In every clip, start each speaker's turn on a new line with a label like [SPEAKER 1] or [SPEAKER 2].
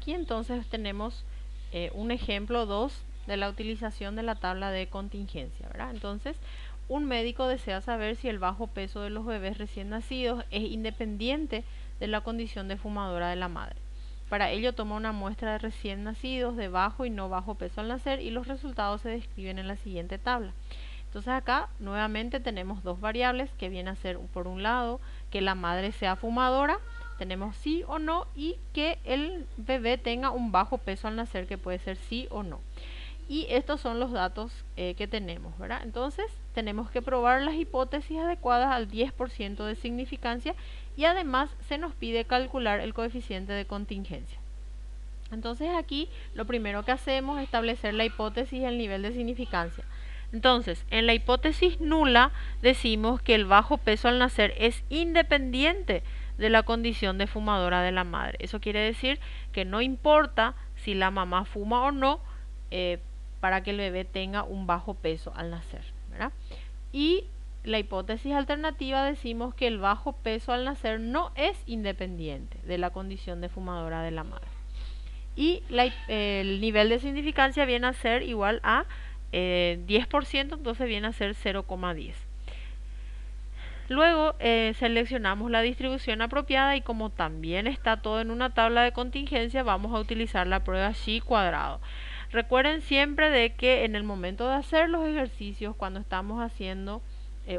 [SPEAKER 1] aquí entonces tenemos un ejemplo 2 de la utilización de la tabla de contingencia, ¿verdad? Entonces, un médico desea saber si el bajo peso de los bebés recién nacidos es independiente de la condición de fumadora de la madre. Para ello toma una muestra de recién nacidos de bajo y no bajo peso al nacer y los resultados se describen en la siguiente tabla. Entonces acá nuevamente tenemos dos variables que vienen a ser, por un lado, que la madre sea fumadora, tenemos sí o no, y que el bebé tenga un bajo peso al nacer, que puede ser sí o no. Y estos son los datos que tenemos, ¿verdad? Entonces tenemos que probar las hipótesis adecuadas al 10% de significancia y además se nos pide calcular el coeficiente de contingencia. Entonces aquí lo primero que hacemos es establecer la hipótesis y el nivel de significancia. Entonces, en la hipótesis nula decimos que el bajo peso al nacer es independiente de la condición de fumadora de la madre. Eso quiere decir que no importa si la mamá fuma o no, para que el bebé tenga un bajo peso al nacer, ¿verdad? Y la hipótesis alternativa decimos que el bajo peso al nacer no es independiente de la condición de fumadora de la madre. Y el nivel de significancia viene a ser igual a 10%, entonces viene a ser 0,10. Luego seleccionamos la distribución apropiada y como también está todo en una tabla de contingencia, vamos a utilizar la prueba Chi cuadrado. Recuerden siempre de que en el momento de hacer los ejercicios, cuando estamos haciendo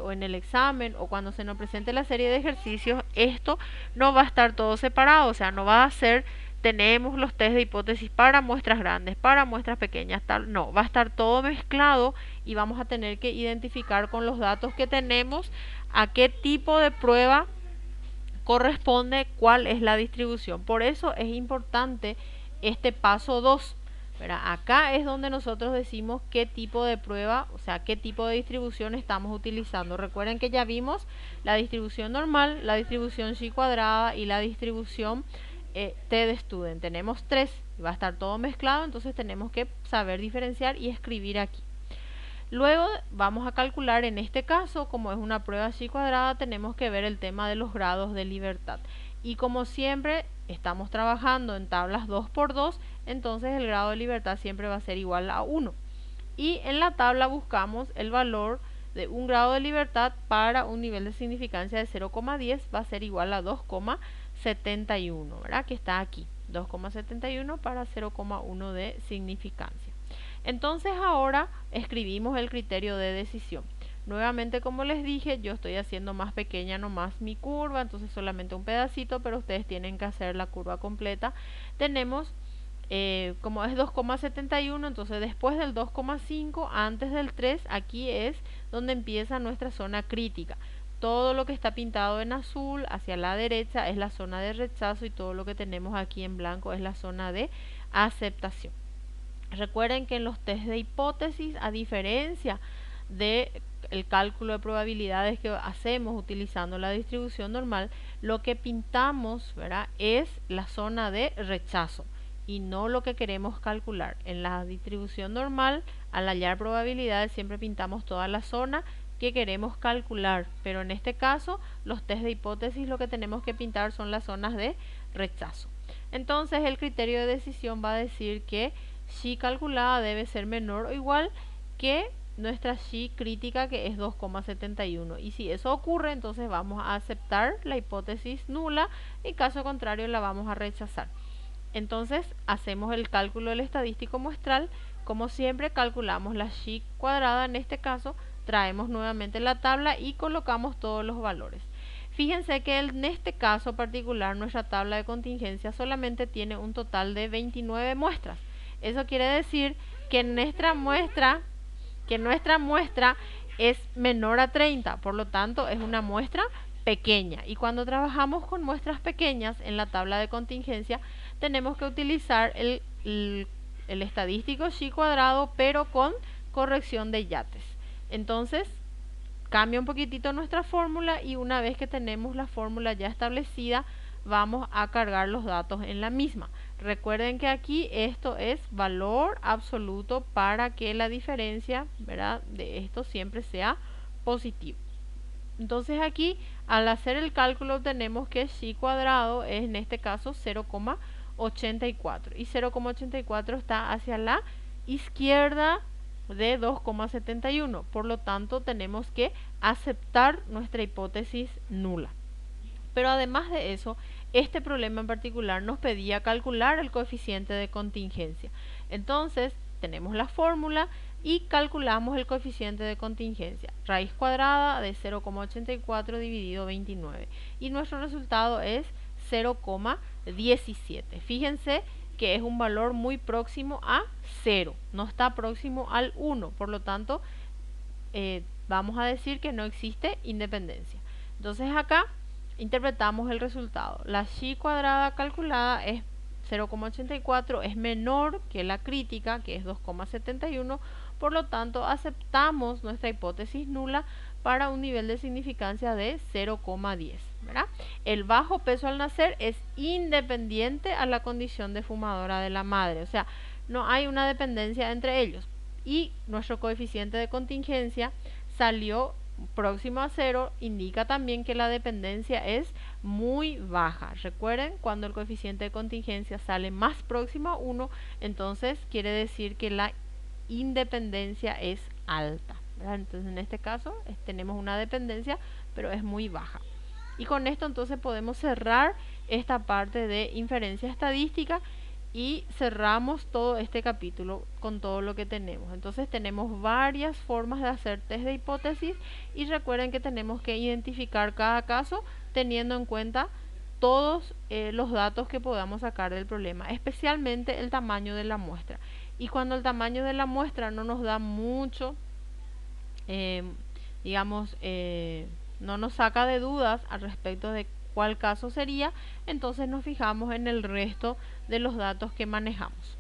[SPEAKER 1] o en el examen o cuando se nos presente la serie de ejercicios, esto no va a estar todo separado, o sea, no va a ser tenemos los test de hipótesis para muestras grandes, para muestras pequeñas, tal, no, va a estar todo mezclado y vamos a tener que identificar con los datos que tenemos a qué tipo de prueba corresponde, cuál es la distribución. Por eso es importante este paso 2. Acá es donde nosotros decimos qué tipo de prueba, o sea, qué tipo de distribución estamos utilizando. Recuerden que ya vimos la distribución normal, la distribución Chi cuadrada y la distribución T de student. Tenemos 3 y va a estar todo mezclado, entonces tenemos que saber diferenciar y escribir aquí. Luego vamos a calcular, en este caso, como es una prueba Chi cuadrada, tenemos que ver el tema de los grados de libertad. Y como siempre estamos trabajando en tablas 2×2, entonces el grado de libertad siempre va a ser igual a 1. Y en la tabla buscamos el valor de un grado de libertad para un nivel de significancia de 0,10, va a ser igual a 2,71, ¿verdad? Que está aquí, 2,71 para 0,1 de significancia. Entonces ahora escribimos el criterio de decisión. Nuevamente, como les dije, yo estoy haciendo más pequeña nomás mi curva, entonces solamente un pedacito, pero ustedes tienen que hacer la curva completa. Tenemos, como es 2,71, entonces después del 2,5, antes del 3, aquí es donde empieza nuestra zona crítica. Todo lo que está pintado en azul hacia la derecha es la zona de rechazo y todo lo que tenemos aquí en blanco es la zona de aceptación. Recuerden que en los test de hipótesis, a diferencia del cálculo de probabilidades que hacemos utilizando la distribución normal, lo que pintamos, ¿verdad?, es la zona de rechazo y no lo que queremos calcular. En la distribución normal, al hallar probabilidades, siempre pintamos toda la zona que queremos calcular, pero en este caso, los test de hipótesis lo que tenemos que pintar son las zonas de rechazo. Entonces, el criterio de decisión va a decir que Chi calculada debe ser menor o igual que nuestra Chi crítica, que es 2,71. Y si eso ocurre, entonces vamos a aceptar la hipótesis nula y caso contrario la vamos a rechazar. Entonces hacemos el cálculo del estadístico muestral. Como siempre, calculamos la Chi cuadrada. En este caso traemos nuevamente la tabla y colocamos todos los valores. Fíjense que en este caso particular nuestra tabla de contingencia solamente tiene un total de 29 muestras. Eso quiere decir que nuestra muestra es menor a 30, por lo tanto es una muestra pequeña. Y cuando trabajamos con muestras pequeñas en la tabla de contingencia, tenemos que utilizar el estadístico Chi cuadrado, pero con corrección de yates. Entonces, cambia un poquitito nuestra fórmula y una vez que tenemos la fórmula ya establecida, vamos a cargar los datos en la misma. Recuerden que aquí esto es valor absoluto para que la diferencia, ¿verdad?, de esto siempre sea positivo. Entonces aquí, al hacer el cálculo, obtenemos que Chi cuadrado es en este caso 0,85. 0,84 y 0,84 está hacia la izquierda de 2,71. Por lo tanto, tenemos que aceptar nuestra hipótesis nula. Pero además de eso, este problema en particular nos pedía calcular el coeficiente de contingencia. Entonces, tenemos la fórmula y calculamos el coeficiente de contingencia. Raíz cuadrada de 0,84 dividido 29. Y nuestro resultado es 0,17. Fíjense que es un valor muy próximo a 0. No está próximo al 1. Por lo tanto, vamos a decir que no existe independencia. Entonces acá interpretamos el resultado. La chi cuadrada calculada es 0,84, es menor que la crítica, que es 2,71, por lo tanto aceptamos nuestra hipótesis nula para un nivel de significancia de 0,10, ¿verdad? El bajo peso al nacer es independiente a la condición de fumadora de la madre, o sea, no hay una dependencia entre ellos. Y nuestro coeficiente de contingencia salió próximo a 0, indica también que la dependencia es muy baja. Recuerden, cuando el coeficiente de contingencia sale más próximo a 1, entonces quiere decir que la independencia es alta, ¿verdad? Entonces en este caso tenemos una dependencia, pero es muy baja. Y con esto entonces podemos cerrar esta parte de inferencia estadística y cerramos todo este capítulo con todo lo que tenemos. Entonces tenemos varias formas de hacer test de hipótesis y recuerden que tenemos que identificar cada caso teniendo en cuenta todos los datos que podamos sacar del problema, especialmente el tamaño de la muestra. Y cuando el tamaño de la muestra no nos da mucho, no nos saca de dudas al respecto de cuál caso sería, entonces nos fijamos en el resto de los datos que manejamos.